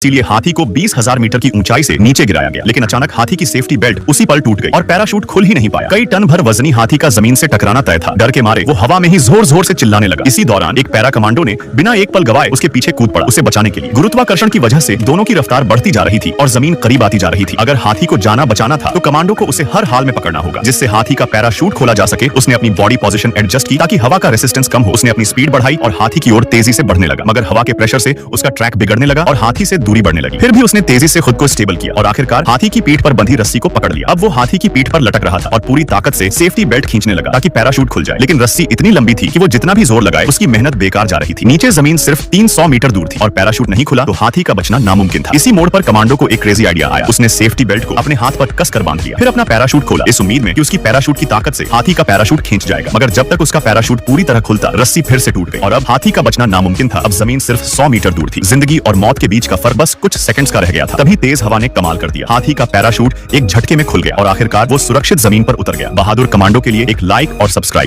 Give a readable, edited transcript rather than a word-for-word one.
इसीलिए हाथी को 20,000 मीटर की ऊंचाई से नीचे गिराया गया। लेकिन अचानक हाथी की सेफ्टी बेल्ट उसी पल टूट गई और पैराशूट खुल ही नहीं पाया। कई टन भर वजनी हाथी का जमीन से टकराना तय था। डर के मारे वो हवा में ही जोर जोर से चिल्लाने लगा। इसी दौरान एक पैरा कमांडो ने बिना एक पल गवाए उसके पीछे कूद पड़ा उसे बचाने के लिए। गुरुत्वाकर्षण की वजह से दोनों की रफ्तार बढ़ती जा रही थी और जमीन करीब आती जा रही थी। अगर हाथी को जाना बचाना था तो कमांडो को उसे हर हाल में पकड़ना होगा, जिससे हाथी का पैराशूट खोला जा सके। उसने अपनी बॉडी पोजीशन एडजस्ट की ताकि हवा का रेसिस्टेंस कम हो। उसने अपनी स्पीड बढ़ाई और हाथी की ओर तेजी से बढ़ने लगा, मगर हवा के प्रेशर से उसका ट्रैक बिगड़ने लगा और हाथी से दूरी बढ़ने लगी। फिर भी उसने तेजी से खुद को स्टेबल किया और आखिरकार हाथी की पीठ पर बंधी रस्सी को पकड़ लिया। अब वो हाथी की पीठ पर लटक रहा था और पूरी ताकत से सेफ्टी बेल्ट खींचने लगा ताकि पैराशूट खुल जाए। लेकिन रस्सी इतनी लंबी थी कि वो जितना भी जोर लगाए उसकी मेहनत बेकार जा रही थी। नीचे जमीन सिर्फ 300 मीटर दूर थी और पैराशूट नहीं खुला तो हाथी का बचना नामुमकिन था। इसी मोड़ पर कमांडो को एक क्रेजी आइडिया आया। उसने सेफ्टी बेल्ट को अपने हाथ पर कस कर बांध लिया, फिर अपना पैराशूट खोला इस उम्मीद में कि उसकी पैराशूट की ताकत से हाथी का पैराशूट खींच जाएगा। मगर जब तक उसका पैराशूट पूरी तरह खुलता, रस्सी फिर से टूट गई और अब हाथी का बचना नामुमकिन था। अब जमीन सिर्फ 100 मीटर दूर थी। जिंदगी और मौत के बीच का फर्क बस कुछ सेकंड्स का रह गया था। तभी तेज हवा ने कमाल कर दिया। हाथी का पैराशूट एक झटके में खुल गया और आखिरकार वो सुरक्षित जमीन पर उतर गया। बहादुर कमांडो के लिए एक लाइक और सब्सक्राइब